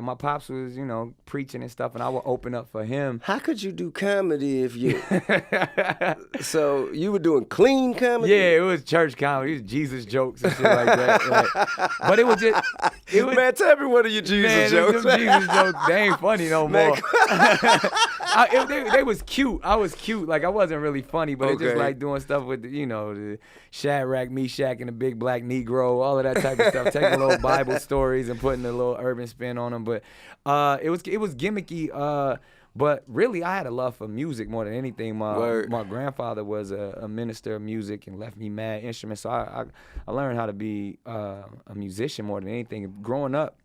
my pops was, you know, preaching and stuff, and I would open up for him. How could you do comedy if you... So you were doing clean comedy? Yeah, it was church comedy. It was Jesus jokes and shit like that. Like, but it was just... Man, tell me one of your Jesus jokes. Them Jesus jokes, they ain't funny no more. They was cute. I was cute. Like, I wasn't really funny, but it's just like doing stuff with, you know, the Shadrach, Meshach, and the big black Negro, all of that type of stuff. Taking little Bible stories and putting a little urban spin on them. But it was gimmicky. But really, I had a love for music more than anything. My grandfather was a minister of music and left me mad instruments. So I learned how to be a musician more than anything. Growing up,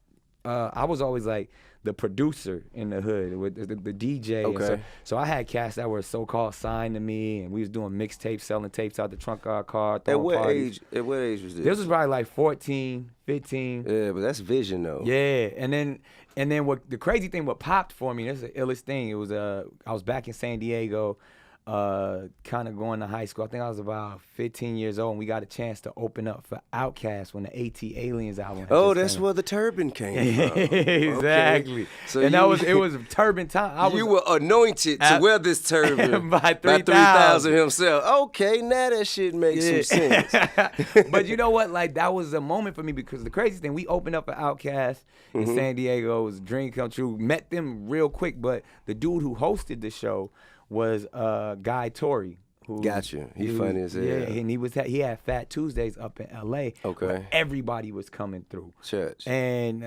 I was always like the producer in the hood with the DJ. Okay. So I had cats that were so-called signed to me, and we was doing mixtapes, selling tapes out the trunk of our car. At what age was this? This was probably like 14, 15. Yeah, but that's vision though. Yeah, and then what the crazy thing what popped for me, this is the illest thing. It was I was back in San Diego, kind of going to high school. I think I was about 15 years old, and we got a chance to open up for Outkast when the AT Aliens album. That's where the turban came from. Exactly. Okay. So it was turban time. You were anointed to wear this turban by 3,000 himself. Okay, now that shit makes some sense. But you know what? Like, that was a moment for me because the crazy thing, we opened up for Outkast in San Diego. It was a dream come true. Met them real quick, but the dude who hosted the show was Guy Torrey. Gotcha. He funny as hell. Yeah, and he had Fat Tuesdays up in L.A. Okay. Where everybody was coming through. Church. And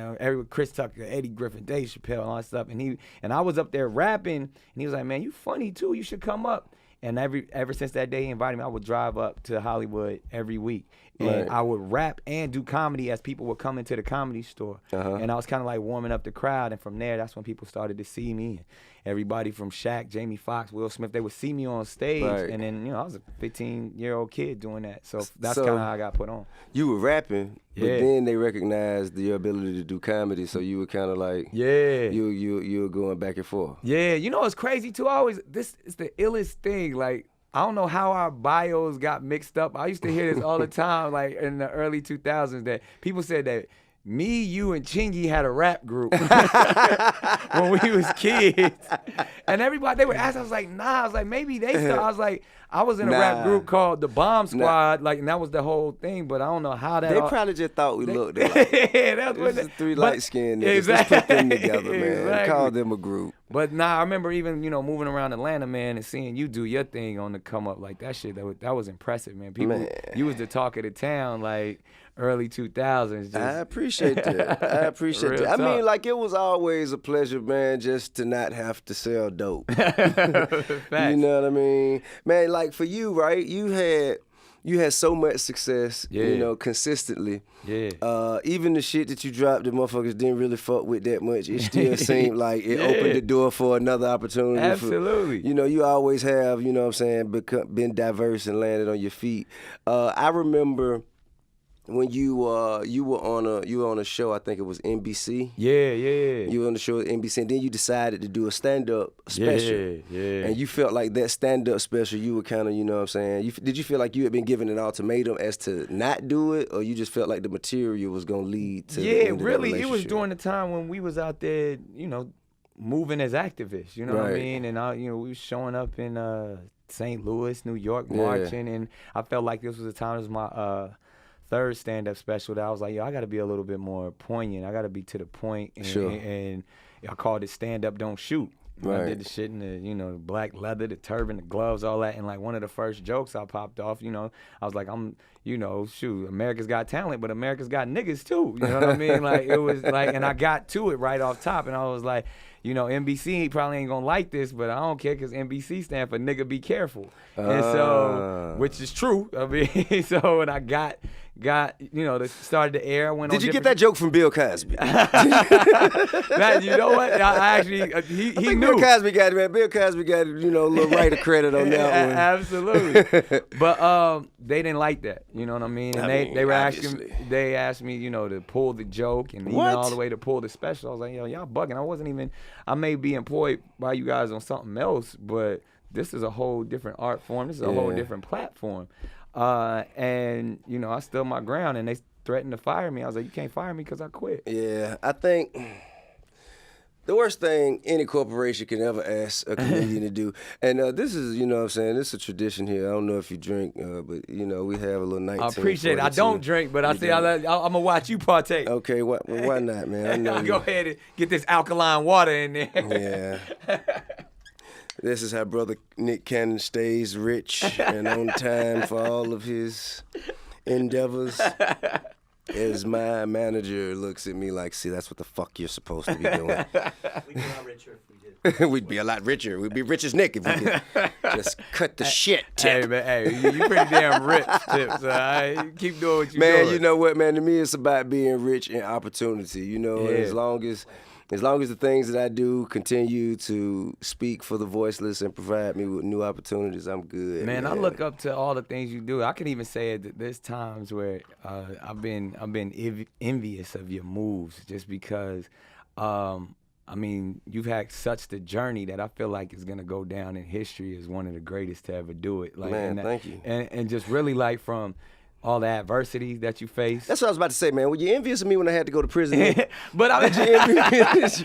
Chris Tucker, Eddie Griffin, Dave Chappelle, and all that stuff. And I was up there rapping, and he was like, "Man, you funny too. You should come up." And ever since that day he invited me, I would drive up to Hollywood every week. And I would rap and do comedy as people would come into the comedy store. And I was kind of like warming up the crowd. And from there, that's when people started to see me. Everybody from Shaq, Jamie Foxx, Will Smith, they would see me on stage. Right. And then, you know, I was a 15-year-old kid doing that. So that's kind of how I got put on. You were rapping, but then they recognized your ability to do comedy. So you were kind of like, you were going back and forth. Yeah, you know what's crazy too? This is the illest thing. Like, I don't know how our bios got mixed up. I used to hear this all the time, like in the early 2000s, that people said that me, you, and Chingy had a rap group when we was kids. And everybody, they would ask, I was like, nah. I was like, maybe they started. I was like, I was in a rap group called The Bomb Squad, like, and that was the whole thing, but I don't know how that They probably just thought we looked alike. That's what just three light-skinned niggas. Exactly. Let's put them together, man. Exactly. Call them a group. But nah, I remember even, you know, moving around Atlanta, man, and seeing you do your thing on the come up, like that shit, that was impressive, man. People, you was the talk of the town, like early 2000s. I appreciate that. I mean, like, it was always a pleasure, man, just to not have to sell dope. You know what I mean? Man, like for you, right, you had so much success, you know, consistently. Yeah. Even the shit that you dropped that motherfuckers didn't really fuck with that much, it still seemed like it opened the door for another opportunity. Absolutely. You know, you always have, you know what I'm saying, been diverse and landed on your feet. I remember when you were on a show, I think it was NBC. Yeah. You were on the show at NBC, and then you decided to do a stand-up special. Yeah. And you felt like that stand-up special, you were kind of, you know what I'm saying, did you feel like you had been given an ultimatum as to not do it, or you just felt like the material was going to lead to the end of that it was during the time when we was out there, you know, moving as activists, you know what I mean? And, you know, we was showing up in St. Louis, New York, marching, and I felt like this was the time, it was my third stand-up special that I was like, yo, I got to be a little bit more poignant. I got to be to the point. And I called it Stand Up, Don't Shoot. I did the shit in the, you know, the black leather, the turban, the gloves, all that. And like one of the first jokes I popped off, you know, I was like, you know, shoot, America's got talent, but America's got niggas too. You know what I mean? Like, it was like, and I got to it right off top, and I was like, you know, NBC probably ain't gonna like this, but I don't care because NBC stand for nigga be careful. And so, which is true. I mean, so when I got you know, started the air. Did you get that joke from Bill Cosby? Man, you know what? I actually, he knew. Bill Cosby got it, man. Bill Cosby got, you know, a little writer credit on that one. Absolutely. But they didn't like that. You know what I mean? And they were asking, they asked me, you know, to pull the joke and even all the way to pull the special. I was like, yo, y'all bugging. I may be employed by you guys on something else, but this is a whole different art form. This is a whole different platform. And, you know, I stood my ground, and they threatened to fire me. I was like, you can't fire me because I quit. Yeah, I think The worst thing any corporation can ever ask a comedian to do. And this is, you know what I'm saying, this is a tradition here. I don't know if you drink, but, you know, we have a little 19. I appreciate it. I don't drink, but I say I'm going to watch you partake. Okay, why not, man? I know I'll go ahead and get this alkaline water in Yeah. there. This is how Brother Nick Cannon stays rich and on time for all of his endeavors. As my manager looks at me like, see, that's what the fuck you're supposed to be doing. We'd be a lot richer if we did. We'd be a lot richer. We'd be rich as Nick if we could just cut the shit, Tip. Hey, man, hey, you pretty damn rich, Tip. So keep doing what you're doing. Man, you know what, man? To me, it's about being rich in opportunity. You know, as long as the things that I do continue to speak for the voiceless and provide me with new opportunities, I'm good. Man, I look up to all the things you do. I can even say that there's times where I've been envious of your moves, just because. I mean, you've had such the journey that I feel like is gonna go down in history as one of the greatest to ever do it. Like, man, thank you. And just really like from all the adversity that you face. That's what I was about to say, man. Were you envious of me when I had to go to prison? But I was